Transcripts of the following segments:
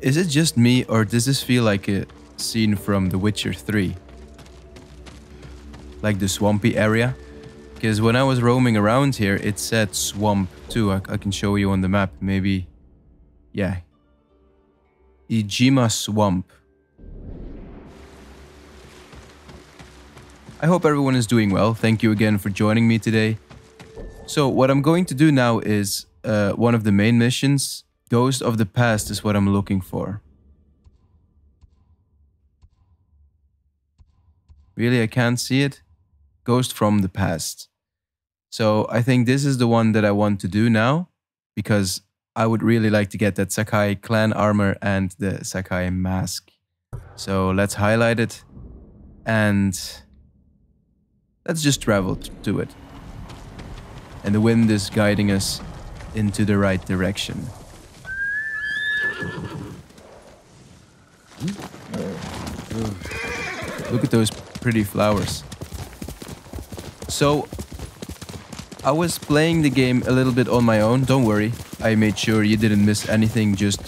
Is it just me, or does this feel like a scene from The Witcher 3? Like the swampy area? Because when I was roaming around here, it said swamp too. I can show you on the map, maybe. Yeah. Ijima Swamp. I hope everyone is doing well. Thank you again for joining me today. So what I'm going to do now is one of the main missions. Ghost of the Past is what I'm looking for. Really, I can't see it? Ghost from the Past. So I think this is the one that I want to do now, because I would really like to get that Sakai clan armor and the Sakai mask. So let's highlight it and let's just travel to it. And the wind is guiding us into the right direction. Look at those pretty flowers. So I was playing the game a little bit on my own. Don't worry, I made sure you didn't miss anything. Just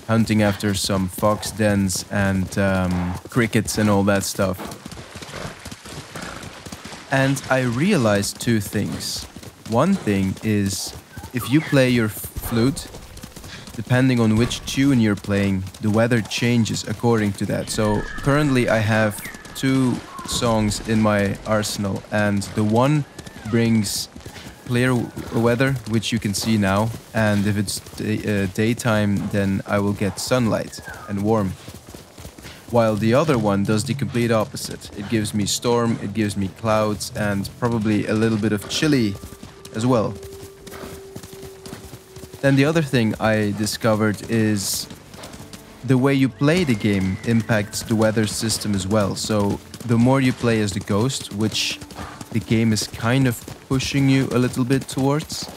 hunting after some fox dens and crickets and all that stuff. And I realized two things. One thing is, if you play your flute, depending on which tune you're playing, the weather changes according to that. So currently I have 2 songs in my arsenal, and the one brings clear weather, which you can see now, and if it's daytime, then I will get sunlight and warm. While the other one does the complete opposite. It gives me storm, it gives me clouds, and probably a little bit of chilly as well. Then the other thing I discovered is the way you play the game impacts the weather system as well. So the more you play as the ghost, which the game is kind of pushing you a little bit towards,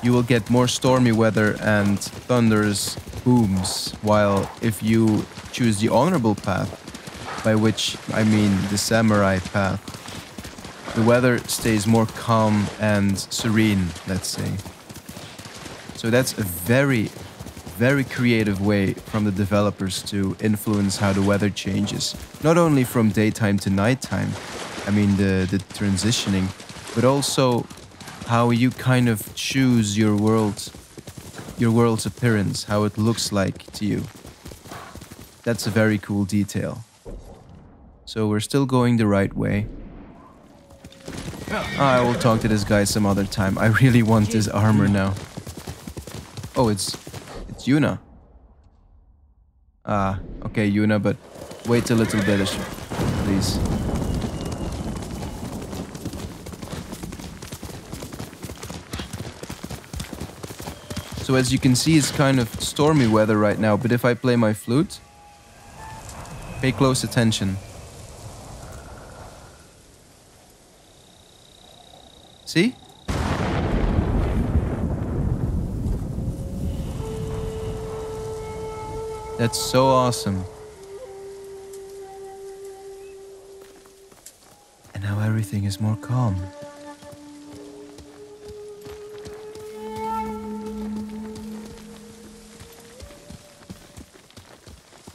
you will get more stormy weather and thunderous booms. While if you choose the honorable path, by which I mean the samurai path, the weather stays more calm and serene, let's say. So that's a very, very creative way from the developers to influence how the weather changes. Not only from daytime to nighttime, I mean the transitioning, but also how you kind of choose your world's appearance, how it looks like to you. That's a very cool detail. So we're still going the right way. I will talk to this guy some other time. I really want this armor now. Oh, it's Yuna. Ah, okay, Yuna, but wait a little bit, please. So as you can see, it's kind of stormy weather right now, but if I play my flute, pay close attention. See? That's so awesome. And now everything is more calm.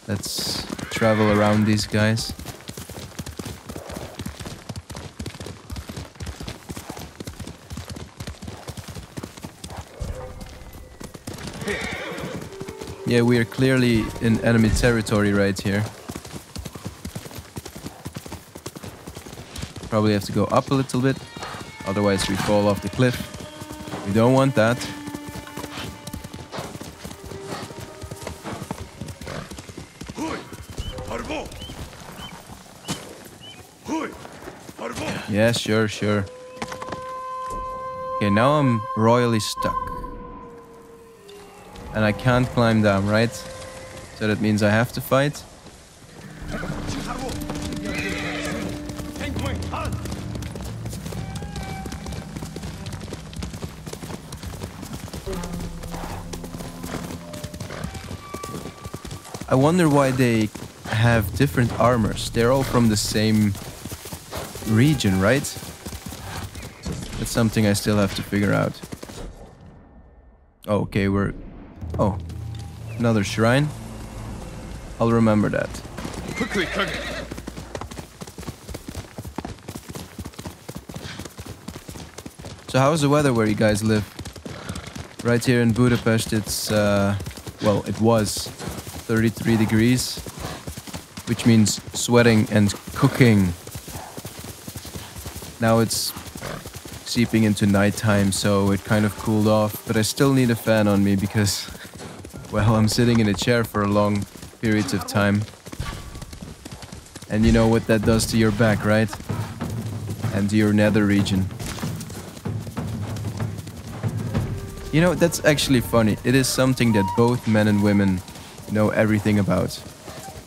Let's travel around these guys. Yeah, we are clearly in enemy territory right here. Probably have to go up a little bit, otherwise we fall off the cliff. We don't want that. Yeah, sure. Okay, now I'm royally stuck. And I can't climb down, right? So that means I have to fight. I wonder why they have different armors. They're all from the same region, right? That's something I still have to figure out. Oh, okay, oh, another shrine. I'll remember that. Quickly, Kage. So how's the weather where you guys live? Right here in Budapest, it's, well, it was 33 degrees, which means sweating and cooking. Now it's seeping into nighttime, so it kind of cooled off, but I still need a fan on me because, well, I'm sitting in a chair for long periods of time. And you know what that does to your back, right? And to your nether region. You know, that's actually funny. It is something that both men and women know everything about.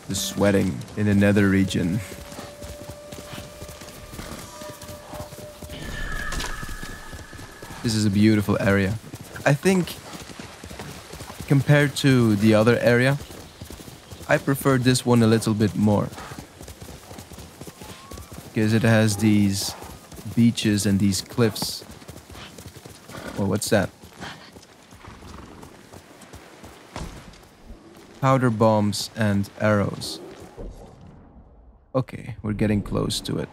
The sweating in the nether region. This is a beautiful area. I think, compared to the other area, I prefer this one a little bit more. Because it has these beaches and these cliffs. Oh, what's that? Powder bombs and arrows. Okay, we're getting close to it.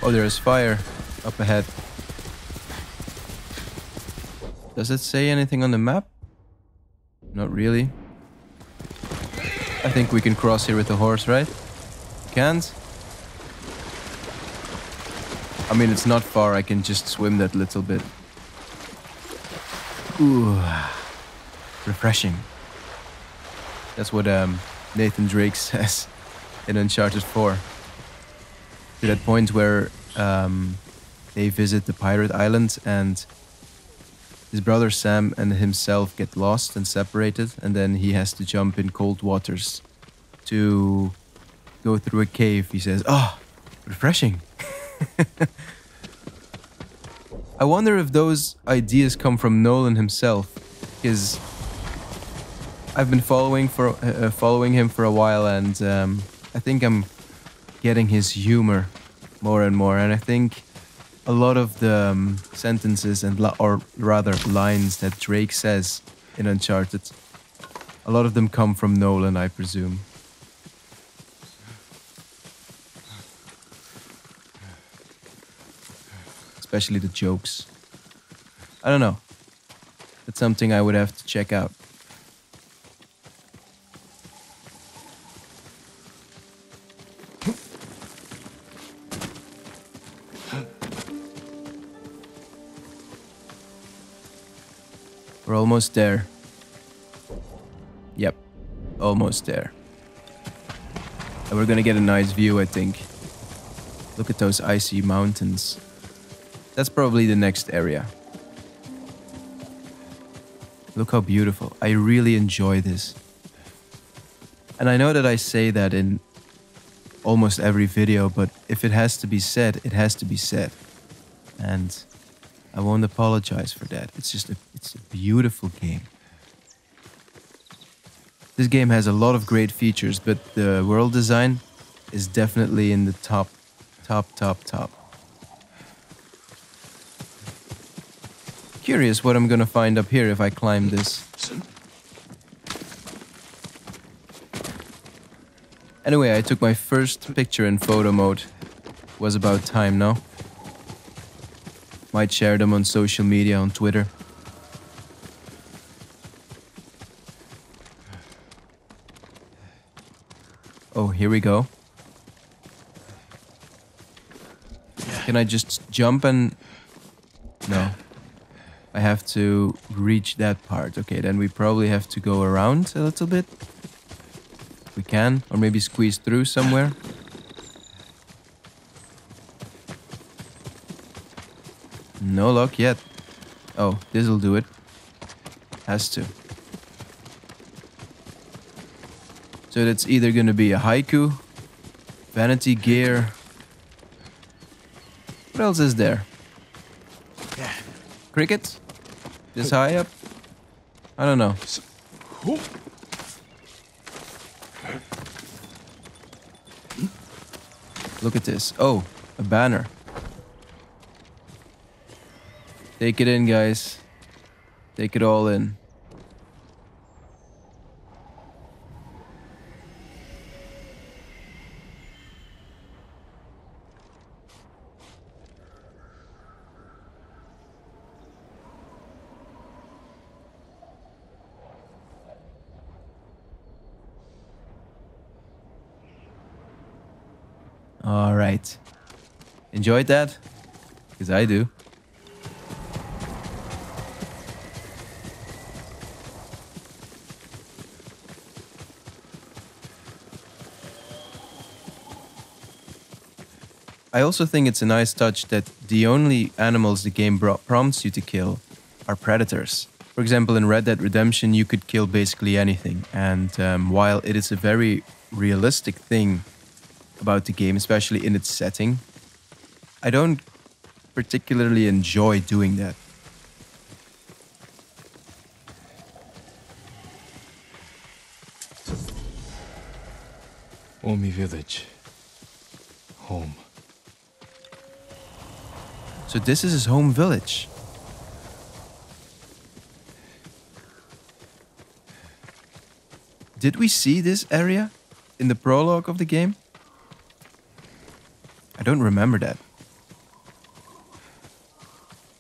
Oh, there's fire up ahead. Does it say anything on the map? Not really. I think we can cross here with the horse, right? Can't? I mean, it's not far. I can just swim that little bit. Ooh. Refreshing. That's what Nathan Drake says in Uncharted 4. To that point where they visit the pirate island and his brother Sam and himself get lost and separated, and then he has to jump in cold waters to go through a cave. He says, "Oh, refreshing." I wonder if those ideas come from Nolan himself, because I've been following him for a while, and I think I'm getting his humor more and more, and I think a lot of the sentences and or rather lines that Drake says in Uncharted, a lot of them come from Nolan, I presume. Especially the jokes. I don't know. That's something I would have to check out. We're almost there. Yep, almost there. And we're gonna get a nice view, I think. Look at those icy mountains. That's probably the next area. Look how beautiful. I really enjoy this. And I know that I say that in almost every video, but if it has to be said, it has to be said. And I won't apologize for that. It's a beautiful game. This game has a lot of great features, but the world design is definitely in the top. Curious what I'm gonna find up here if I climb this. Anyway, I took my first picture in photo mode. Was about time, no? Might share them on social media, on Twitter. Oh, here we go. Can I just jump and... No. I have to reach that part. Okay, then we probably have to go around a little bit. We can, or maybe squeeze through somewhere. No luck yet. Oh, this'll do it. Has to. So that's either gonna be a haiku Vanity gear. What else is there? Cricket? This high up? I don't know. Look at this. Oh, a banner. Take it in, guys. Take it all in. All right. Enjoyed that? Because I do. I also think it's a nice touch that the only animals the game prompts you to kill are predators. For example, in Red Dead Redemption, you could kill basically anything. And while it is a very realistic thing about the game, especially in its setting, I don't particularly enjoy doing that. Omi village. Home. So this is his home village. Did we see this area in the prologue of the game? I don't remember that.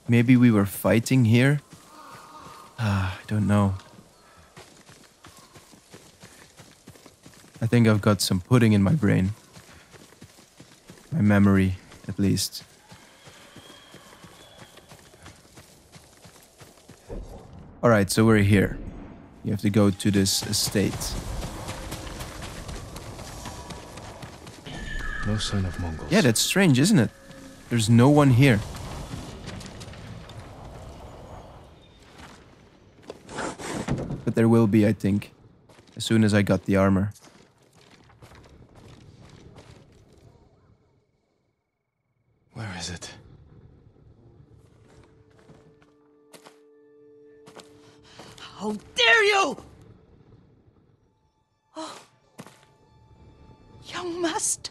Maybe we were fighting here? I don't know. I think I've got some pudding in my brain. My memory, at least. Alright, so we're here. You have to go to this estate. No sign of Mongols. Yeah, that's strange, isn't it? There's no one here. But there will be, I think, as soon as I got the armor. Where is it? How dare you! Oh, young master.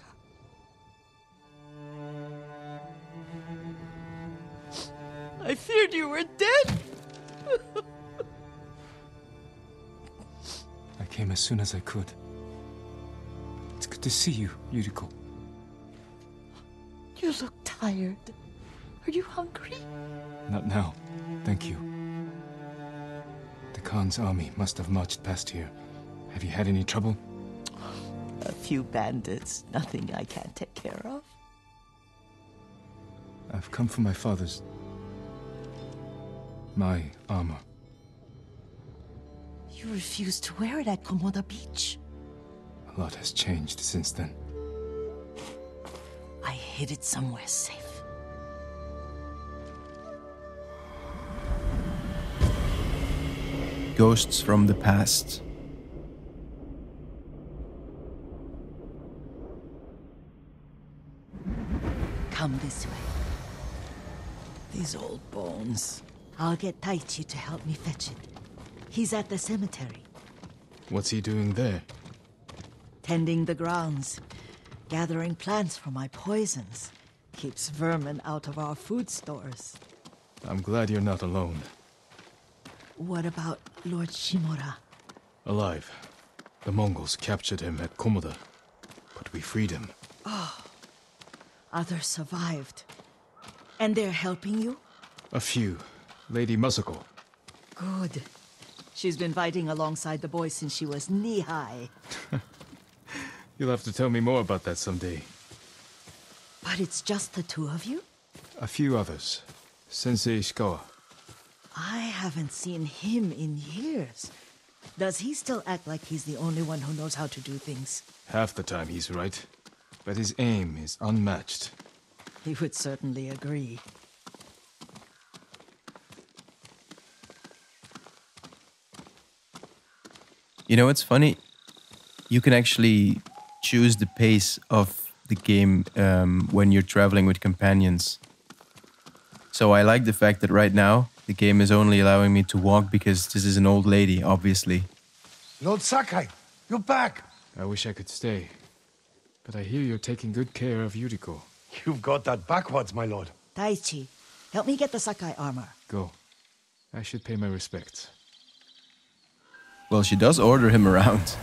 I feared you were dead. I came as soon as I could. It's good to see you, Yuriko. You look tired. Are you hungry? Not now. Thank you. The Khan's army must have marched past here. Have you had any trouble? A few bandits. Nothing I can't take care of. I've come for my father's... my armor. You refused to wear it at Komoda Beach. A lot has changed since then. I hid it somewhere safe. Ghosts from the past. Come this way. These old bones. I'll get Taichi to help me fetch it. He's at the cemetery. What's he doing there? Tending the grounds. Gathering plants for my poisons. Keeps vermin out of our food stores. I'm glad you're not alone. What about Lord Shimura? Alive. The Mongols captured him at Komoda, but we freed him. Others survived. And they're helping you? A few. Lady Masako. Good. She's been fighting alongside the boys since she was knee-high. You'll have to tell me more about that someday. But it's just the two of you? A few others. Sensei Ishikawa. I haven't seen him in years. Does he still act like he's the only one who knows how to do things? Half the time he's right, but his aim is unmatched. He would certainly agree. You know, it's funny. You can actually choose the pace of the game when you're traveling with companions. So I like the fact that right now the game is only allowing me to walk because this is an old lady, obviously. Lord Sakai, you're back. I wish I could stay, but I hear you're taking good care of Yuriko. You've got that backwards, my lord. Taichi, help me get the Sakai armor. Go. I should pay my respects. Well, she does order him around.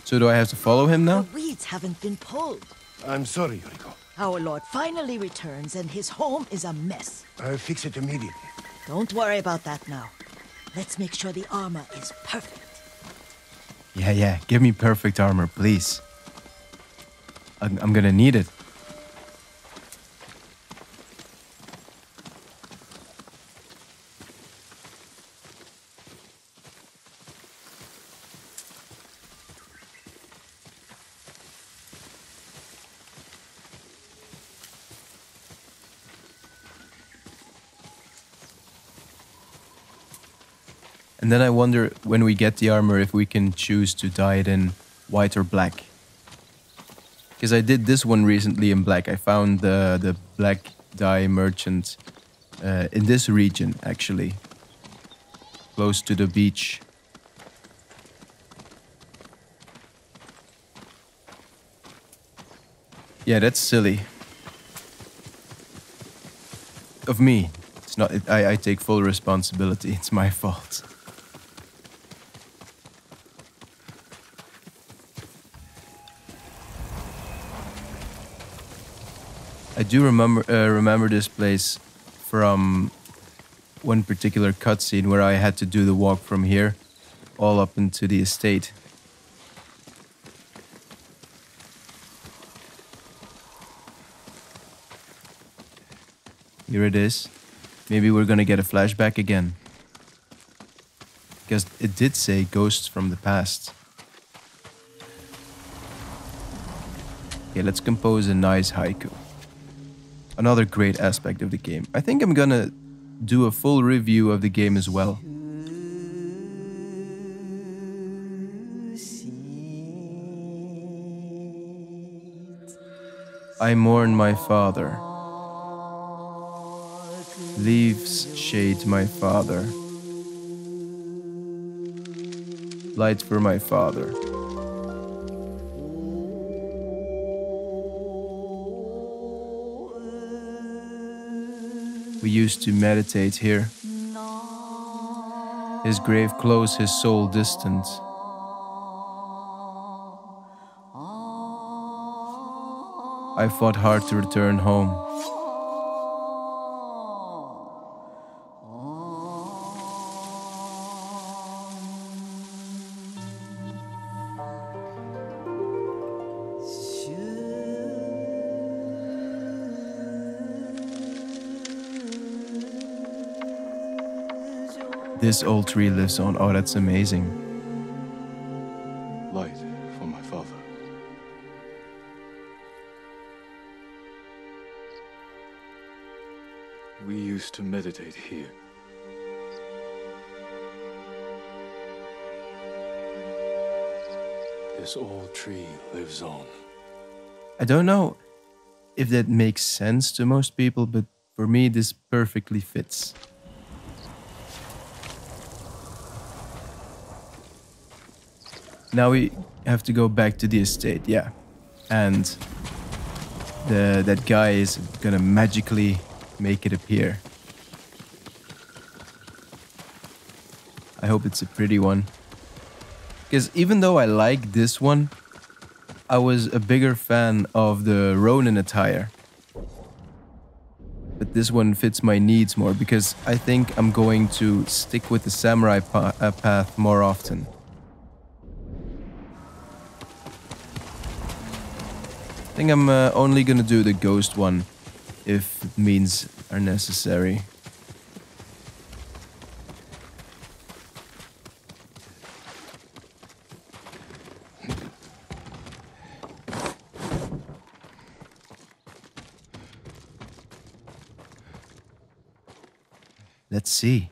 So do I have to follow him now? The weeds haven't been pulled. I'm sorry, Yuriko. Our lord finally returns and his home is a mess. I'll fix it immediately. Don't worry about that now. Let's make sure the armor is perfect. Yeah, give me perfect armor, please. I'm gonna need it. And then I wonder, when we get the armor, if we can choose to dye it in white or black. Because I did this one recently in black. I found the black dye merchant in this region, actually. Close to the beach. Yeah, that's silly. Of me. It's not. I take full responsibility. It's my fault. I do remember this place from one particular cutscene where I had to do the walk from here all up into the estate. Here it is. Maybe we're gonna get a flashback again. Because it did say ghosts from the past. Okay, let's compose a nice haiku. Another great aspect of the game. I think I'm gonna do a full review of the game as well. I mourn my father. Leaves shade my father. Light for my father. We used to meditate here. His grave close, his soul distant. I fought hard to return home. This old tree lives on. Oh, that's amazing. Light for my father. We used to meditate here. This old tree lives on. I don't know if that makes sense to most people, but for me, this perfectly fits. Now we have to go back to the estate, yeah. And that guy is gonna magically make it appear. I hope it's a pretty one. Because even though I like this one, I was a bigger fan of the Ronin attire. But this one fits my needs more because I think I'm going to stick with the samurai path more often. I think I'm only gonna do the ghost one if means are necessary. Let's see.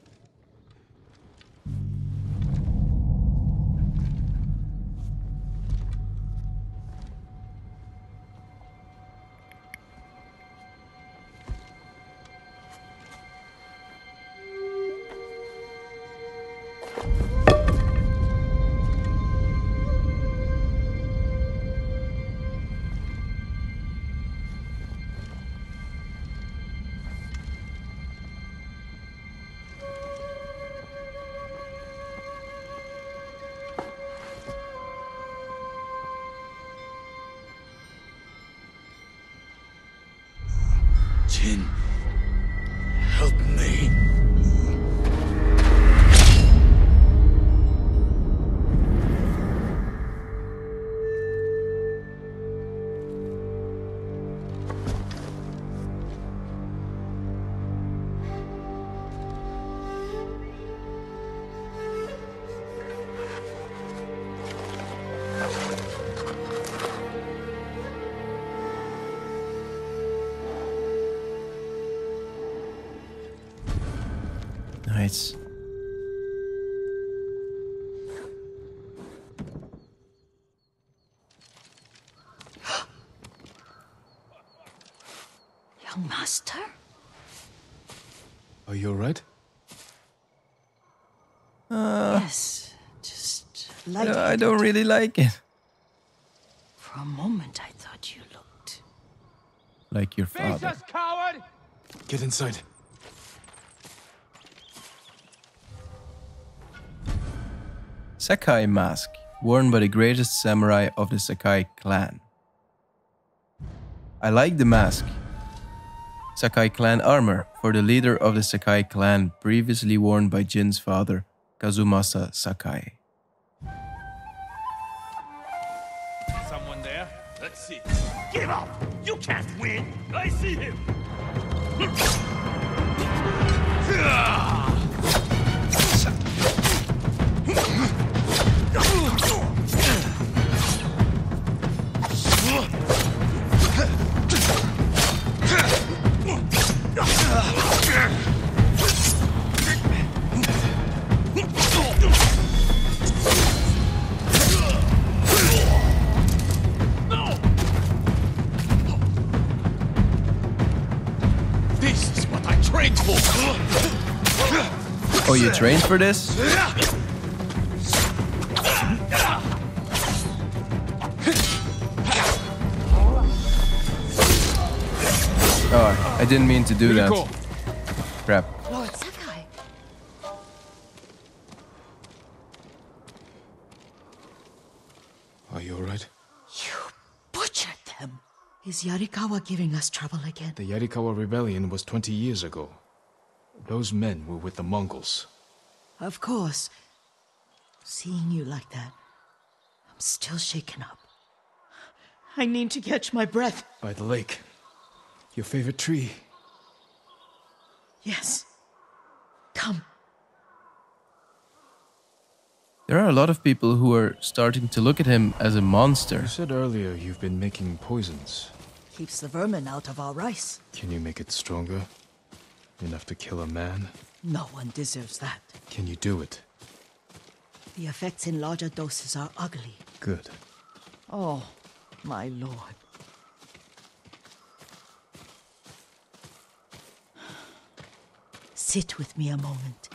Jin, help me. Nice. Young master? Are you alright? Yes, just like I don't really like it. For a moment, I thought you looked. Like your father. Coward! Get inside. Sakai mask, worn by the greatest samurai of the Sakai clan. I like the mask. Sakai clan armor for the leader of the Sakai clan, previously worn by Jin's father, Kazumasa Sakai. Someone there? Let's see. Give up! You can't win! I see him! This is what I trained for! Oh, you trained for this? Oh, I didn't mean to do that. Yuriko! Crap. Lord Sakai. Are you alright? You butchered them. Is Yarikawa giving us trouble again? The Yarikawa rebellion was 20 years ago. Those men were with the Mongols. Of course. Seeing you like that, I'm still shaken up. I need to catch my breath. By the lake. Your favorite tree. Yes. Come. There are a lot of people who are starting to look at him as a monster. You said earlier you've been making poisons. Keeps the vermin out of our rice. Can you make it stronger? Enough to kill a man? No one deserves that. Can you do it? The effects in larger doses are ugly. Good. Oh, my lord. Sit with me a moment.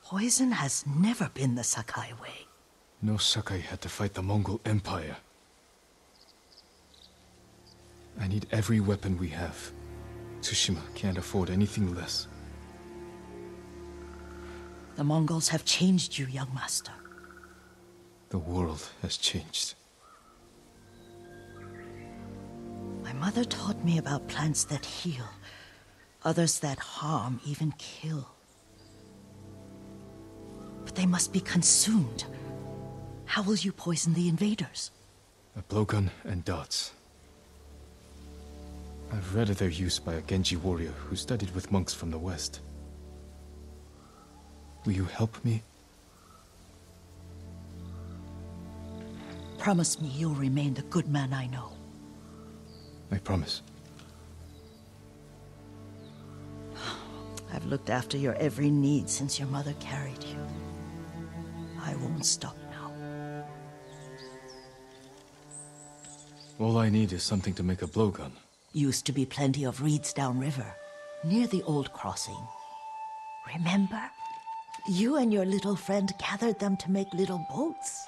Poison has never been the Sakai way. No Sakai had to fight the Mongol Empire. I need every weapon we have. Tsushima can't afford anything less. The Mongols have changed you, young master. The world has changed. My mother taught me about plants that heal, others that harm, even kill. But they must be consumed. How will you poison the invaders? A blowgun and dots. I've read of their use by a Genji warrior who studied with monks from the west. Will you help me? Promise me you'll remain the good man I know. I promise. I've looked after your every need since your mother carried you. I won't stop now. All I need is something to make a blowgun. Used to be plenty of reeds downriver, near the old crossing. Remember? You and your little friend gathered them to make little boats.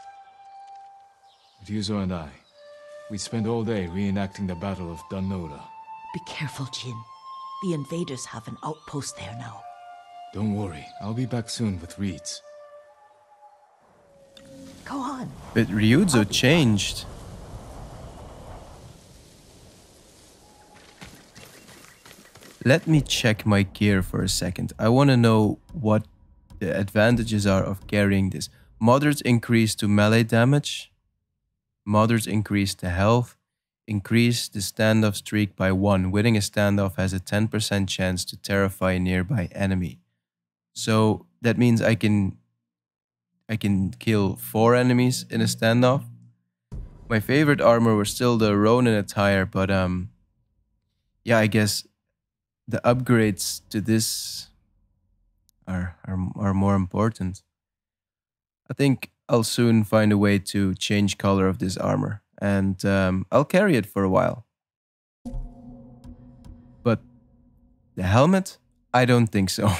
Ryuzo and I, we'd spend all day reenacting the Battle of Danora. Be careful, Jin. The invaders have an outpost there now. Don't worry, I'll be back soon with reeds. Go on. But Ryuzo changed. Let me check my gear for a second. I want to know what the advantages are of carrying this. Moderate increase to melee damage. Moderate increase to health. Increase the standoff streak by 1. Winning a standoff has a 10% chance to terrify a nearby enemy. So that means I can kill 4 enemies in a standoff. My favorite armor was still the Ronin attire, but yeah, I guess the upgrades to this are more important. I think I'll soon find a way to change color of this armor, and I'll carry it for a while. But the helmet? I don't think so.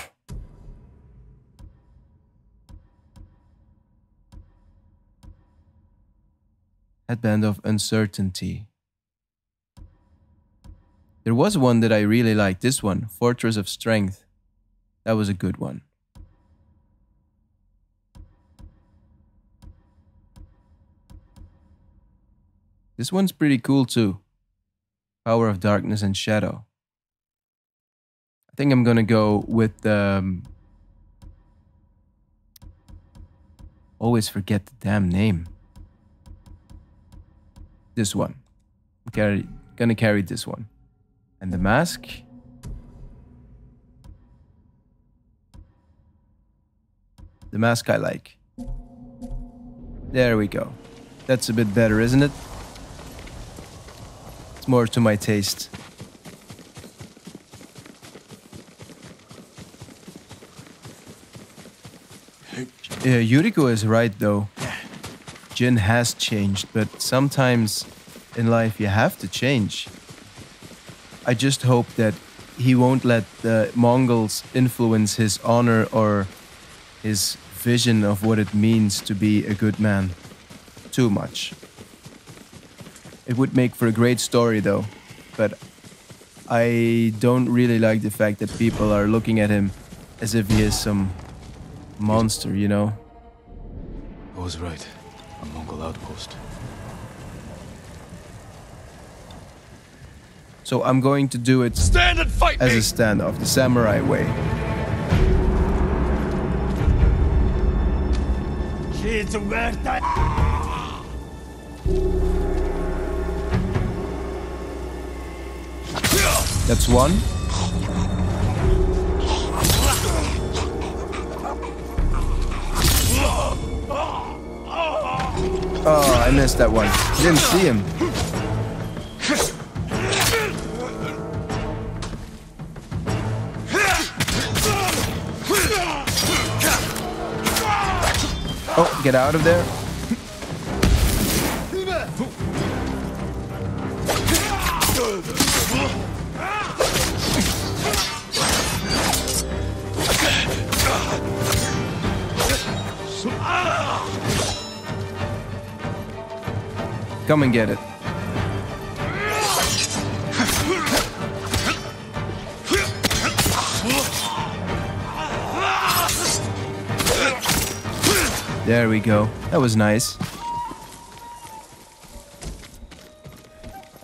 Headband of Uncertainty. There was one that I really liked. This one, Fortress of Strength. That was a good one. This one's pretty cool too. Power of Darkness and Shadow. I think I'm gonna go with always forget the damn name. This one. I'm gonna carry this one. And the mask. The mask I like. There we go. That's a bit better, isn't it? It's more to my taste. Yuriko is right though. Jin has changed, but sometimes in life you have to change. I just hope that he won't let the Mongols influence his honor or his vision of what it means to be a good man too much. It would make for a great story though, but I don't really like the fact that people are looking at him as if he is some monster, you know? I was right. A Mongol outpost. So I'm going to do it Stand and fight as me! a standoff, the samurai way. That's one. Oh, I missed that one. Didn't see him. Oh, get out of there. Come and get it. There we go. That was nice.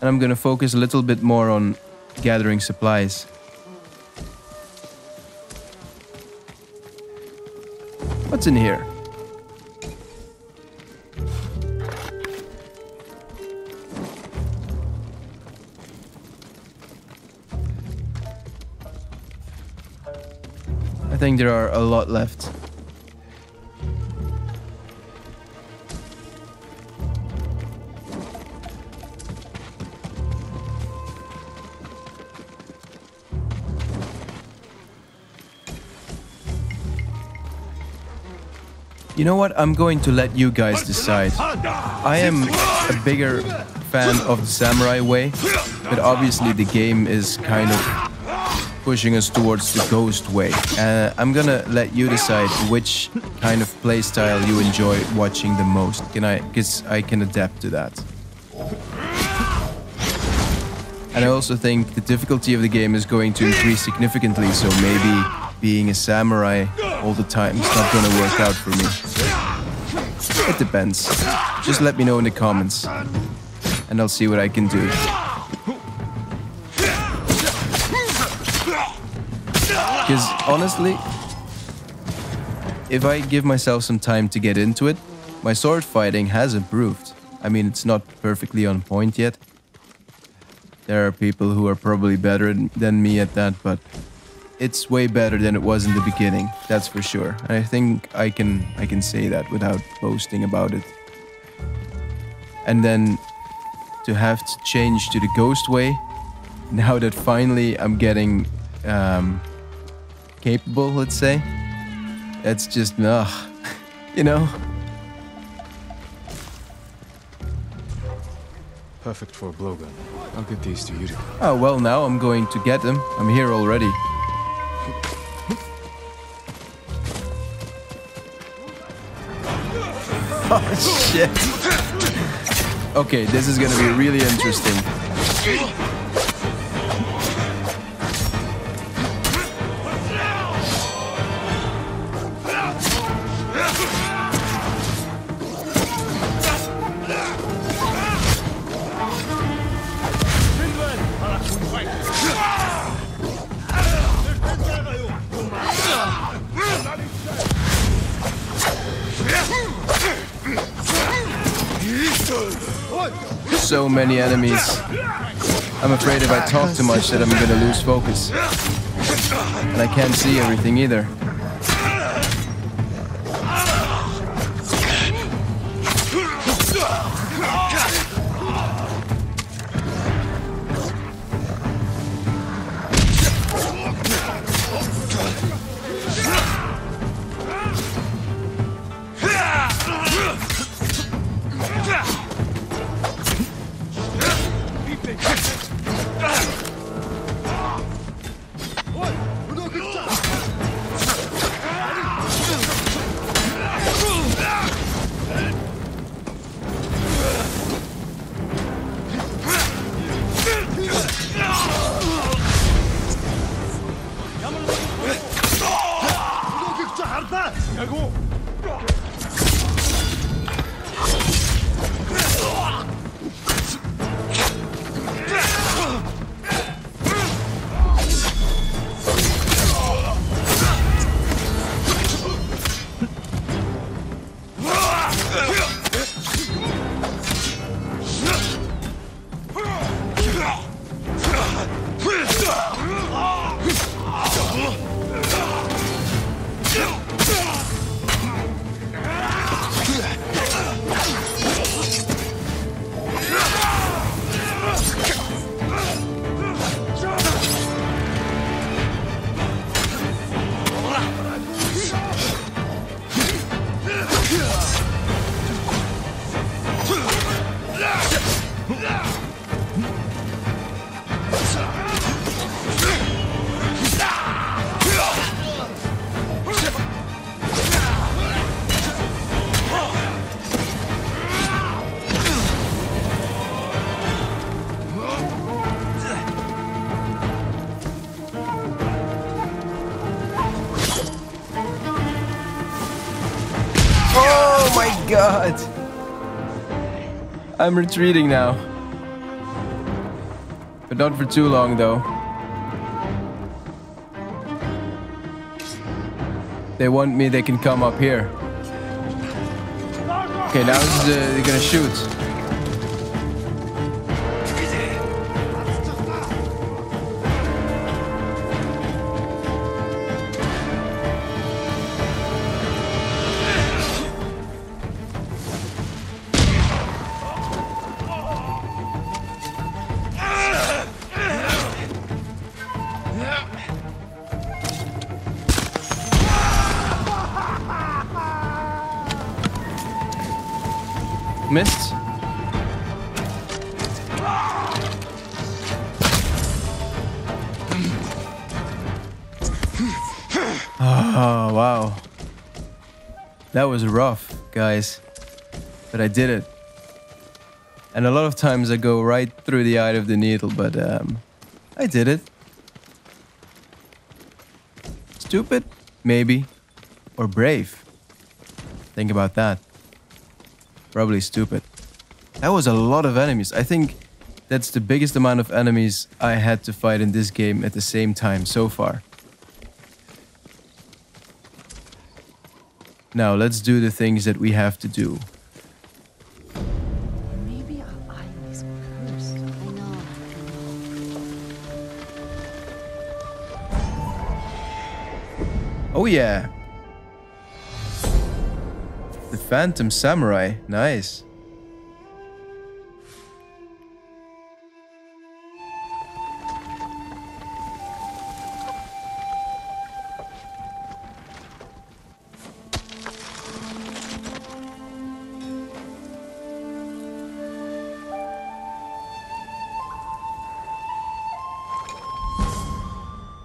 And I'm gonna focus a little bit more on gathering supplies. What's in here? I think there are a lot left. You know what? I'm going to let you guys decide. I am a bigger fan of the samurai way, but obviously the game is kind of pushing us towards the ghost way. I'm gonna let you decide which kind of playstyle you enjoy watching the most. Because I can adapt to that. And I also think the difficulty of the game is going to increase significantly, so maybe being a samurai all the time is not gonna work out for me. It depends. Just let me know in the comments, and I'll see what I can do. Because honestly, if I give myself some time to get into it, my sword fighting has improved. I mean, it's not perfectly on point yet. There are people who are probably better than me at that, but it's way better than it was in the beginning, that's for sure. And I think I can say that without boasting about it. And then to have to change to the ghost way, now that finally I'm getting capable, let's say, that's just, you know? Perfect for a blowgun. I'll get these to Yuriko. Oh, well, now I'm going to get them. I'm here already. Oh, shit. Okay, this is gonna be really interesting. So many enemies. I'm afraid if I talk too much that I'm gonna lose focus. And I can't see everything either. Oh my god! I'm retreating now. But not for too long though. They want me, they can come up here. Okay, now they're gonna shoot. Missed. Oh, wow. That was rough, guys. But I did it. And a lot of times I go right through the eye of the needle, but I did it. Stupid? Maybe. Or brave. Think about that. Probably stupid. That was a lot of enemies. I think that's the biggest amount of enemies I had to fight in this game at the same time so far. Now, let's do the things that we have to do. Maybe our island is cursed. I know. Oh yeah. The Phantom Samurai. Nice.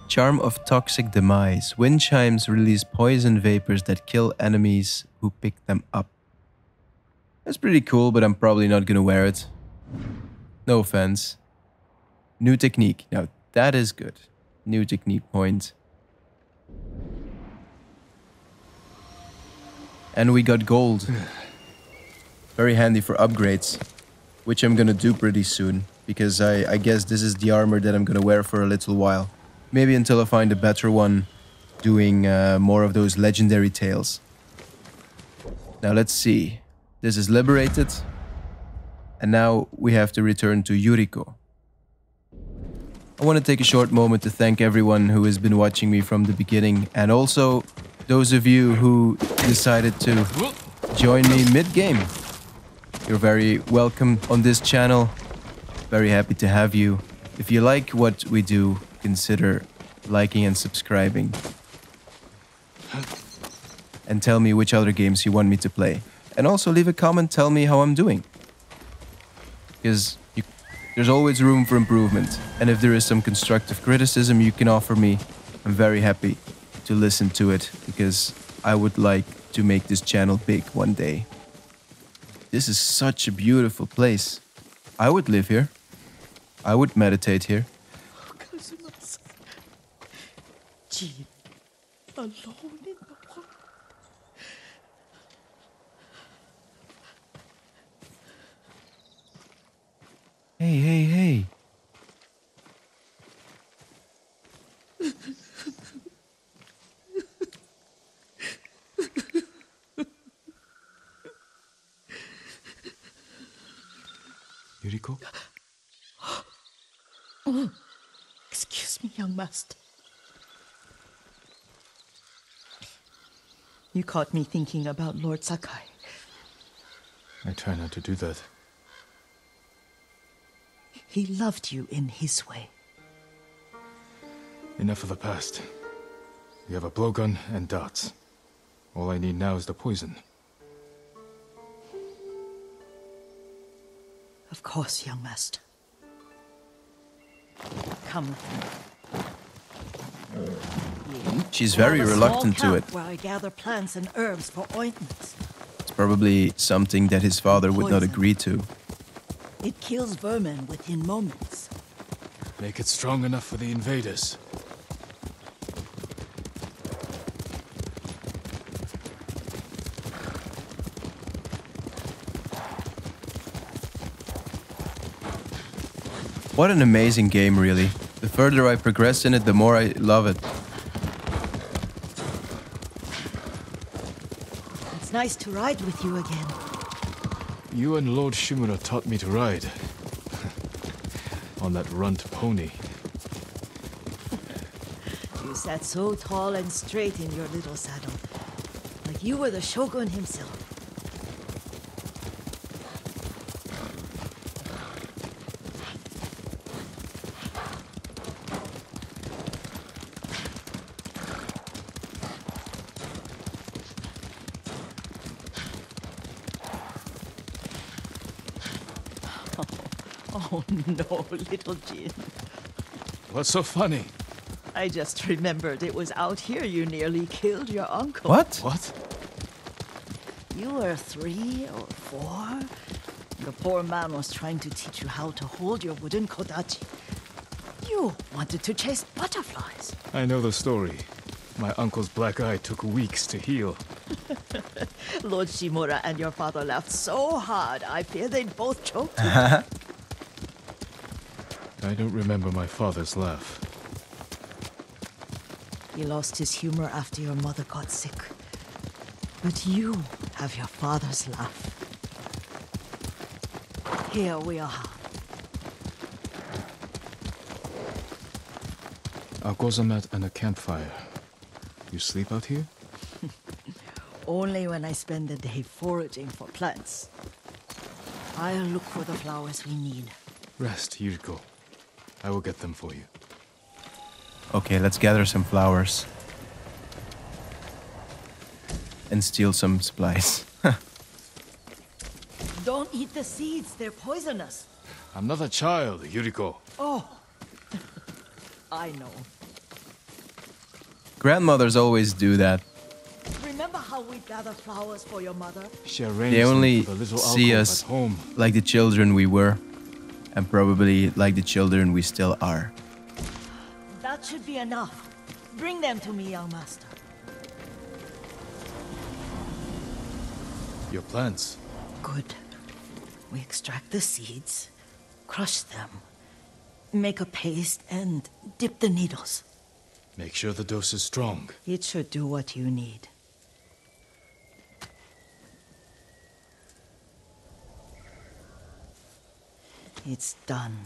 Charm of Toxic Demise. Wind chimes release poison vapors that kill enemies who pick them up. That's pretty cool, but I'm probably not gonna wear it. No offense. New technique. Now that is good. New technique point. And we got gold. Very handy for upgrades, which I'm gonna do pretty soon, because I guess this is the armor that I'm gonna wear for a little while. Maybe until I find a better one, doing more of those legendary tales. Now let's see. This is liberated. And now we have to return to Yuriko. I want to take a short moment to thank everyone who has been watching me from the beginning, and also those of you who decided to join me mid-game. You're very welcome on this channel. Very happy to have you. If you like what we do, consider liking and subscribing. And tell me which other games you want me to play. And also leave a comment, tell me how I'm doing. Because there's always room for improvement. And if there is some constructive criticism you can offer me, I'm very happy to listen to it, because I would like to make this channel big one day. This is such a beautiful place. I would live here. I would meditate here. Jin, alone in the world. Hey, hey, hey. Yuriko? Oh, excuse me, young master. You caught me thinking about Lord Sakai. I try not to do that. He loved you in his way. Enough of the past. We have a blowgun and darts. All I need now is the poison. Of course, young master. Come with me. She's very reluctant to it. Where I gather plants and herbs for ointments. It's probably something that his father would not agree to. It kills vermin within moments. Make it strong enough for the invaders. What an amazing game, really. The further I progress in it, the more I love it. It's nice to ride with you again. You and Lord Shimura taught me to ride. On that runt pony. You sat so tall and straight in your little saddle. Like you were the shogun himself. Oh no, little Jin. What's so funny? I just remembered it was out here you nearly killed your uncle. What? What? You were 3 or 4? The poor man was trying to teach you how to hold your wooden kodachi. You wanted to chase butterflies. I know the story. My uncle's black eye took weeks to heal. Lord Shimura and your father laughed so hard, I fear they'd both choke. I don't remember my father's laugh. He lost his humor after your mother got sick. But you have your father's laugh. Here we are. A gozamat and a campfire. You sleep out here? Only when I spend the day foraging for plants. I'll look for the flowers we need. Rest, Yuriko. I will get them for you. Okay, let's gather some flowers. And steal some supplies. Don't eat the seeds, they're poisonous. I'm not a child, Yuriko. Oh, I know. Grandmothers always do that. Remember how we gather flowers for your mother? She arranged They only them for the little see alcove us at home. like the children we were. And probably like the children we still are. That should be enough. Bring them to me, young master. Your plants. Good. We extract the seeds, crush them, make a paste, and dip the needles. Make sure the dose is strong. It should do what you need. It's done.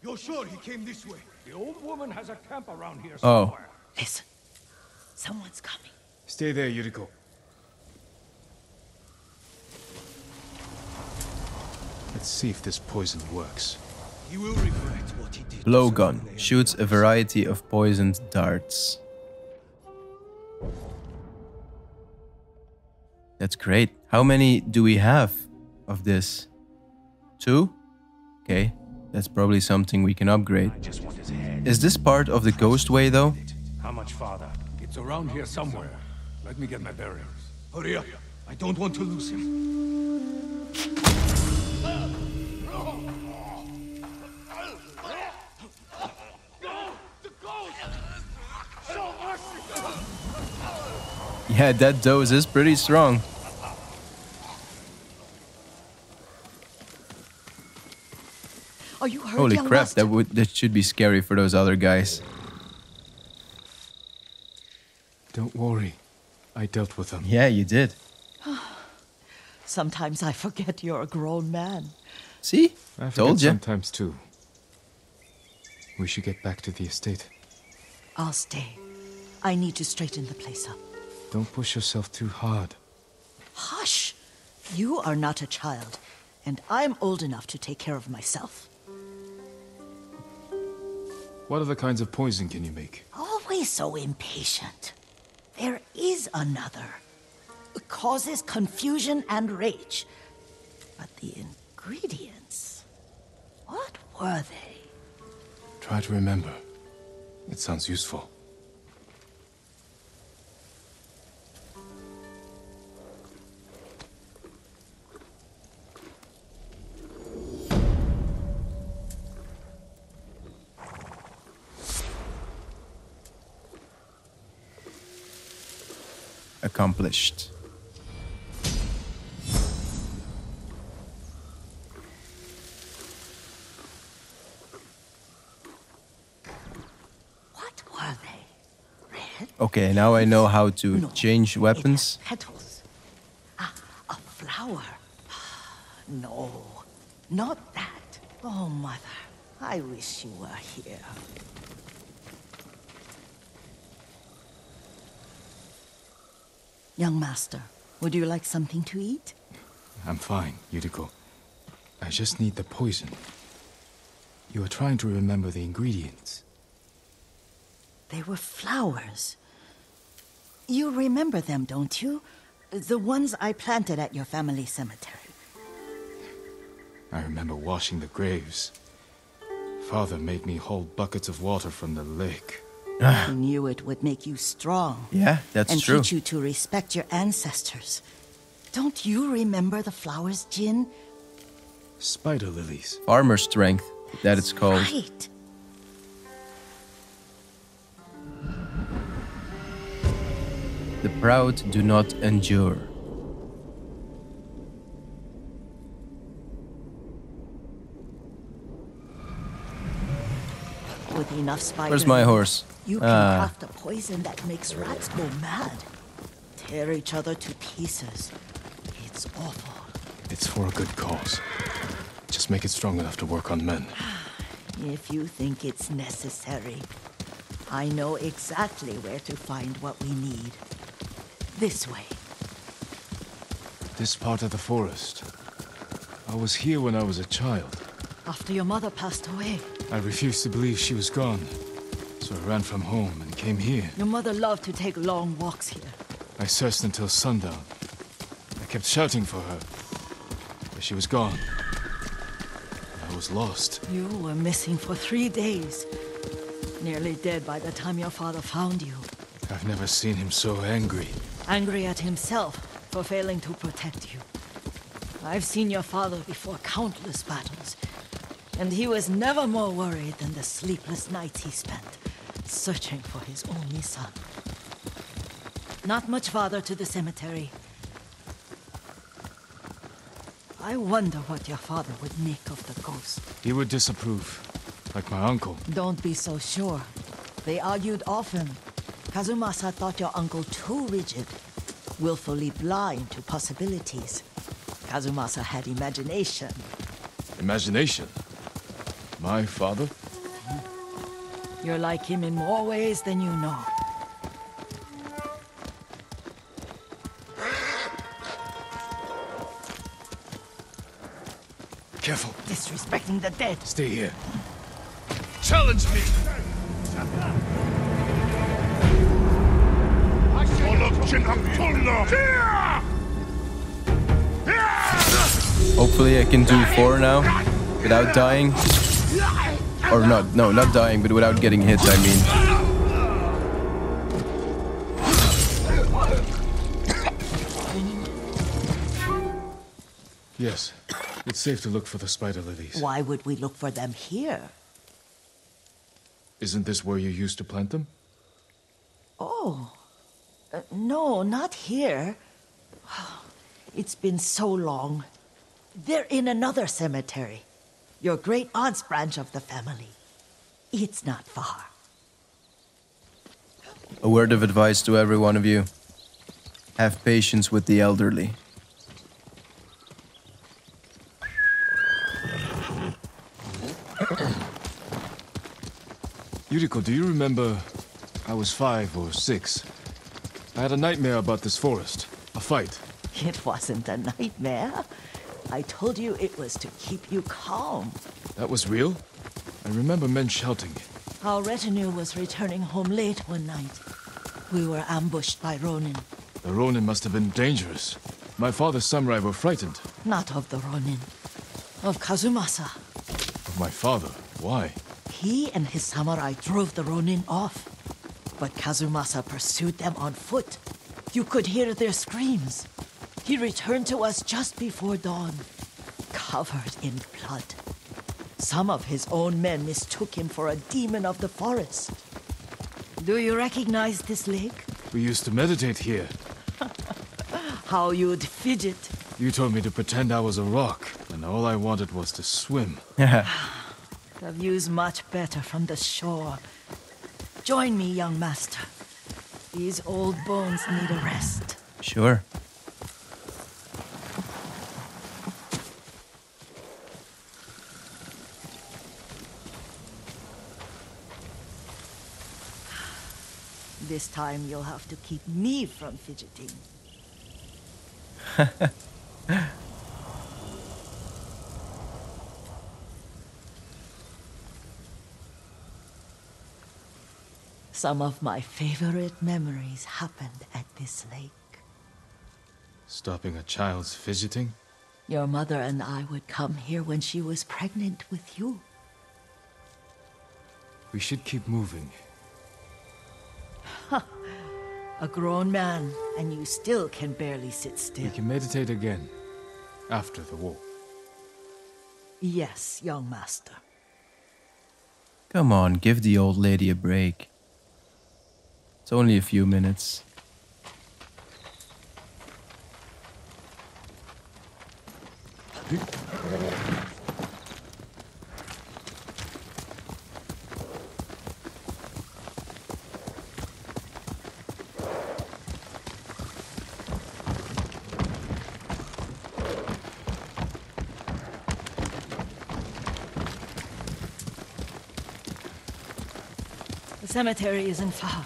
You're sure he came this way? The old woman has a camp around here Oh. somewhere. Listen. Someone's coming. Stay there, Yuriko. Let's see if this poison works. He will regret what he did. Blowgun shoots a variety of poisoned darts. That's great. How many do we have of this? 2? Okay, that's probably something we can upgrade. I just want his head. Is this part of the ghost way though? How much farther? It's around here somewhere. Let me get my bearings. Hurry up. I don't want to lose him. Yeah, that dose is pretty strong. Are you hurt, Holy young crap, master? that should be scary for those other guys. Don't worry. I dealt with them. Yeah, you did. Sometimes I forget you're a grown man. See? I forget Told you. sometimes too. We should get back to the estate. I'll stay. I need to straighten the place up. Don't push yourself too hard. Hush! You are not a child, and I'm old enough to take care of myself. What other kinds of poison can you make? Always so impatient. There is another. It causes confusion and rage. But the ingredients... what were they? Try to remember. It sounds useful. Accomplished. What were they? Red? Okay, now I know how to No, change it weapons. had petals. Ah, a flower. No, not that. Oh, mother, I wish you were here. Young master, would you like something to eat? I'm fine, Yuriko. I just need the poison. You are trying to remember the ingredients. They were flowers. You remember them, don't you? The ones I planted at your family cemetery. I remember washing the graves. Father made me hold buckets of water from the lake. He knew it would make you strong. Yeah, that's and true. teach you to respect your ancestors. Don't you remember the flowers, Jin? Spider lilies. Armor strength, that it's called. Right. proud do not endure. With enough spider Where's my horse? you can craft a poison that makes rats go mad. Tear each other to pieces. It's awful. It's for a good cause. Just make it strong enough to work on men. If you think it's necessary, I know exactly where to find what we need. This way. This part of the forest. I was here when I was a child. After your mother passed away. I refused to believe she was gone. So I ran from home and came here. Your mother loved to take long walks here. I searched until sundown. I kept shouting for her. But she was gone. I was lost. You were missing for 3 days. Nearly dead by the time your father found you. I've never seen him so angry. Angry at himself for failing to protect you. I've seen your father before countless battles, and he was never more worried than the sleepless nights he spent searching for his only son. Not much farther to the cemetery. I wonder what your father would make of the ghost. He would disapprove, like my uncle. Don't be so sure. They argued often. Kazumasa thought your uncle too rigid, willfully blind to possibilities. Kazumasa had imagination. Imagination? My father? You're like him in more ways than you know. Careful. Disrespecting the dead. Stay here. Challenge me! Hopefully I can do 4 now, without dying. Or not dying, but without getting hit, I mean. Yes, it's safe to look for the spider lilies. Why would we look for them here? Isn't this where you used to plant them? Oh. No, not here. It's been so long. They're in another cemetery. Your great-aunt's branch of the family. It's not far. A word of advice to every one of you. Have patience with the elderly. Yuriko, do you remember? I was 5 or 6. I had a nightmare about this forest. A fight. It wasn't a nightmare. I told you it was to keep you calm. That was real? I remember men shouting. Our retinue was returning home late one night. We were ambushed by Ronin. The Ronin must have been dangerous. My father's samurai were frightened. Not of the Ronin. Of Kazumasa. Of my father? Why? He and his samurai drove the Ronin off. But Kazumasa pursued them on foot. You could hear their screams. He returned to us just before dawn, covered in blood. Some of his own men mistook him for a demon of the forest. Do you recognize this lake? We used to meditate here. How you'd fidget. You told me to pretend I was a rock, and all I wanted was to swim. The view's much better from the shore. Join me, young master. These old bones need a rest. Sure. This time you'll have to keep me from fidgeting. Some of my favorite memories happened at this lake. Stopping a child's fidgeting? Your mother and I would come here when she was pregnant with you. We should keep moving. A grown man, and you still can barely sit still. We can meditate again. After the war. Yes, young master. Come on, give the old lady a break. It's only a few minutes. The cemetery isn't far.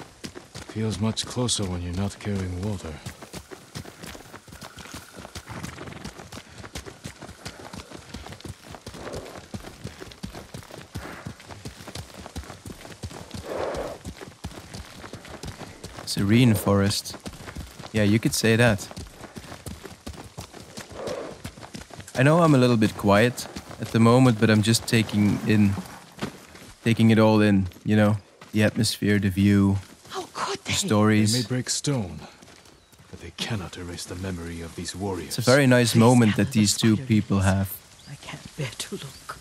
Feels much closer when you're not carrying water. Serene forest. Yeah, you could say that. I know I'm a little bit quiet at the moment, but I'm just taking it all in, you know? The atmosphere, the view, How could the they? stories. They may break stone, but they cannot erase the memory of these warriors. It's a very nice Please moment gather that the these two spider people lilies. have. I can't bear to look.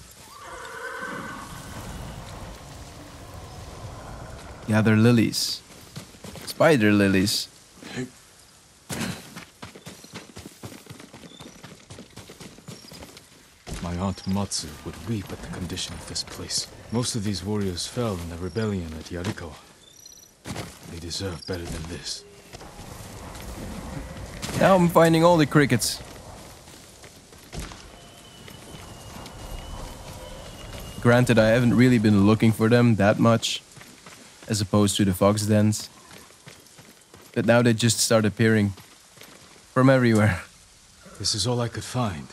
Gather lilies. Spider lilies. My aunt Matsu would weep at the condition of this place. Most of these warriors fell in the rebellion at Yuriko. They deserve better than this. Now I'm finding all the crickets. Granted, I haven't really been looking for them that much, as opposed to the fox dens. But now they just start appearing from everywhere. This is all I could find.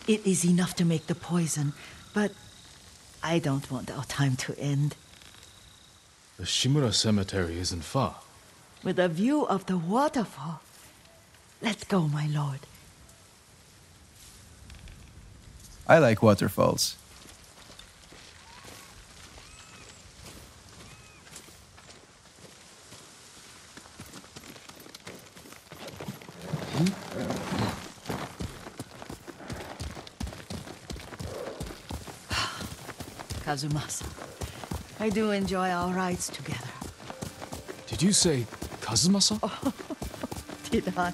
It is enough to make the poison, but I don't want our time to end. The Shimura cemetery isn't far. With a view of the waterfall. Let's go, my lord. I like waterfalls. Kazumasa, I do enjoy our rides together. Did you say Kazumasa? Did I?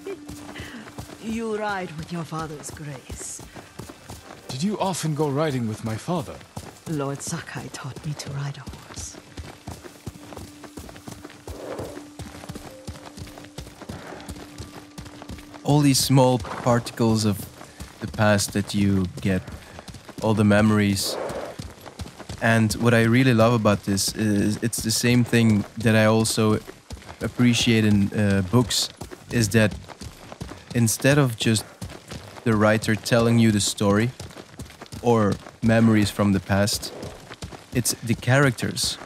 You ride with your father's grace. Did you often go riding with my father? Lord Sakai taught me to ride a horse. All these small particles of the past that you get, all the memories. And what I really love about this is it's the same thing that I also appreciate in books, is that instead of just the writer telling you the story or memories from the past, it's the characters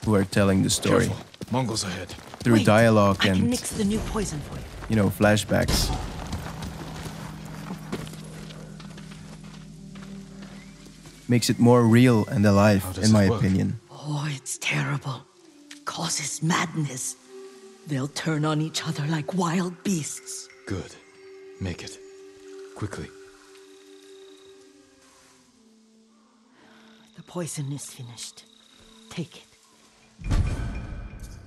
who are telling the story. Careful. Mongols ahead. Through Wait, dialogue I can and, mix the new poison for you. you know, flashbacks. Makes it more real and alive, How does in it my work? opinion. Oh, it's terrible. Causes madness. They'll turn on each other like wild beasts. Good. Make it. Quickly. The poison is finished. Take it.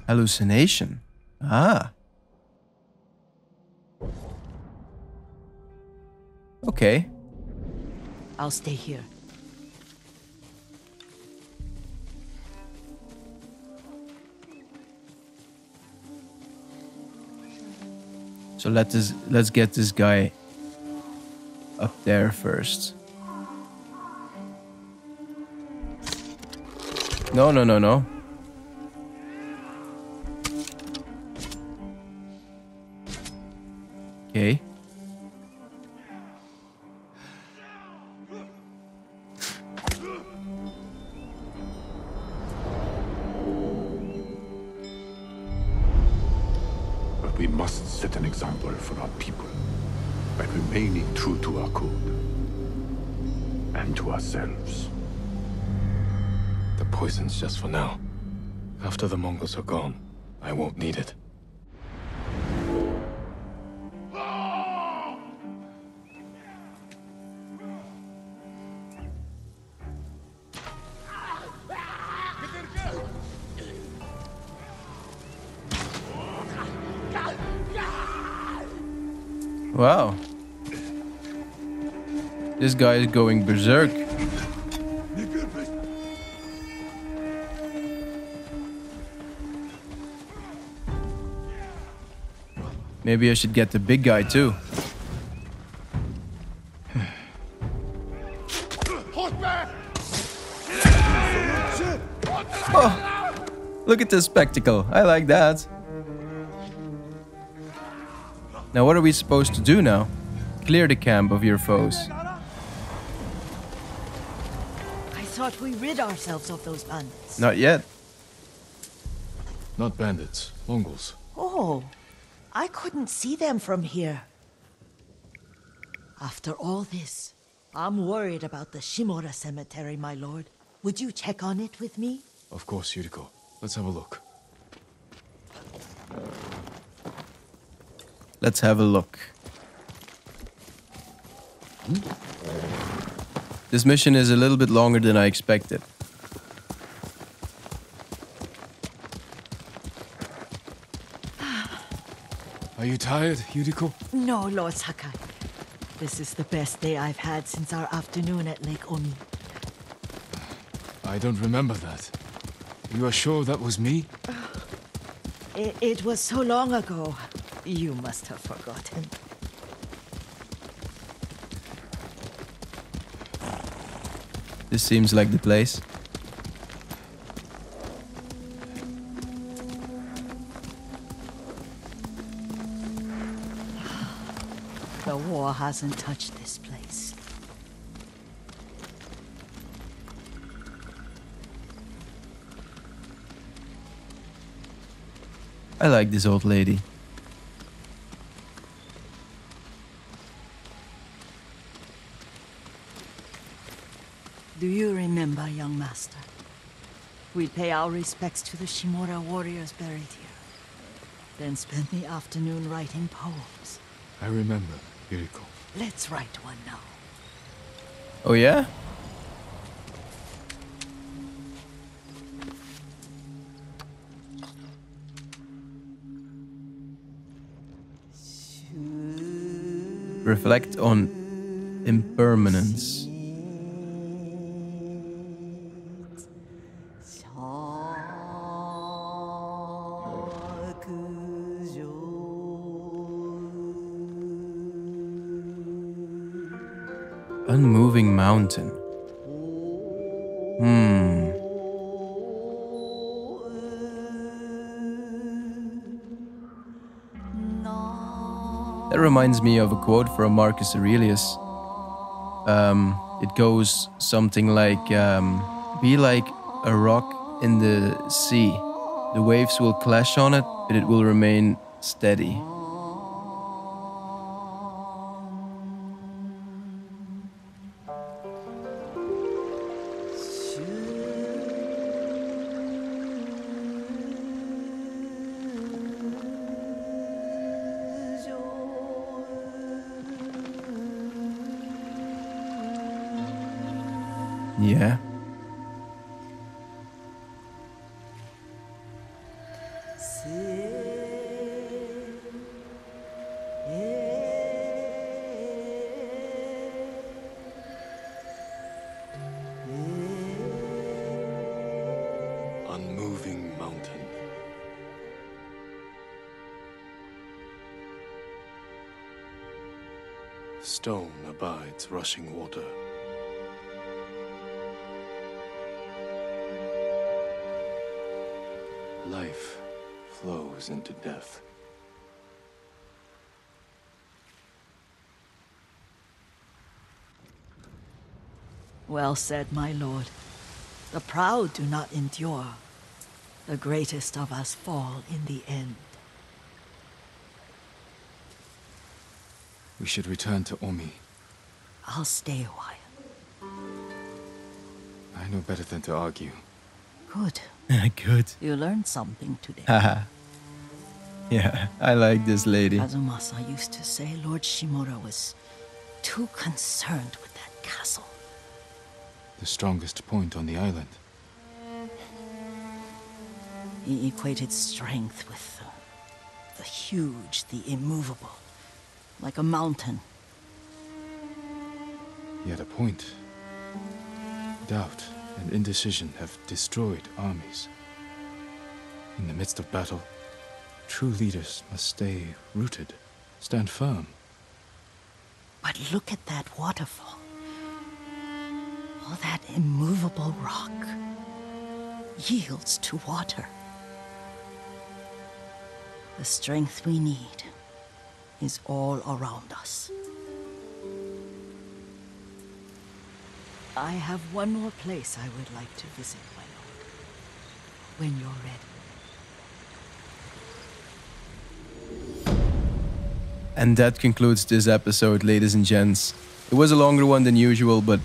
Hallucination. Ah. Okay. I'll stay here. So let's get this guy up there first. No, no, no, no. Okay. But we must set an example for our people by remaining true to our code and to ourselves. The poison's just for now. After the Mongols are gone, I won't need it. Wow. This guy is going berserk. Maybe I should get the big guy too. Oh, look at this spectacle. I like that. Now what are we supposed to do now? Clear the camp of your foes. I thought we rid ourselves of those bandits. Not yet. Not bandits, Mongols. Oh, I couldn't see them from here. After all this, I'm worried about the Shimura cemetery, my lord. Would you check on it with me? Of course, Yuriko. Let's have a look. Let's have a look. This mission is a little bit longer than I expected. Are you tired, Yuriko? No, Lord Sakai. This is the best day I've had since our afternoon at Lake Omi. I don't remember that. You are sure that was me? It was so long ago. You must have forgotten. This seems like the place. The war hasn't touched this place. I like this old lady. Do you remember, young master? We'd pay our respects to the Shimura warriors buried here. Then spend the afternoon writing poems. I remember, Yuriko. Let's write one now. Oh yeah? Reflect on impermanence. Unmoving mountain. That reminds me of a quote from Marcus Aurelius. It goes something like, be like a rock in the sea. The waves will clash on it, but it will remain steady. Yeah. Unmoving mountain. Stone abides rushing water. Life flows into death. Well said, my lord. The proud do not endure. The greatest of us fall in the end. We should return to Omi. I'll stay a while. I know better than to argue. Good. Good. You learned something today. Haha. Yeah, I like this lady. Kazumasa used to say Lord Shimura was too concerned with that castle. The strongest point on the island. He equated strength with the huge, the immovable, like a mountain. He had a point. Doubt and indecision have destroyed armies. In the midst of battle, true leaders must stay rooted, stand firm. But look at that waterfall. All that immovable rock yields to water. The strength we need is all around us. I have one more place I would like to visit, my lord. When you're ready. And that concludes this episode, ladies and gents. It was a longer one than usual, but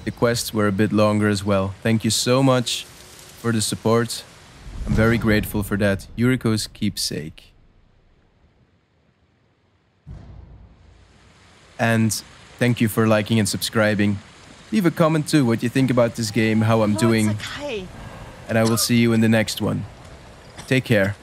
the quests were a bit longer as well. Thank you so much for the support. I'm very grateful for that. Yuriko's keepsake. And thank you for liking and subscribing. Leave a comment too, what you think about this game, how I'm doing. Sakai. And I will see you in the next one. Take care.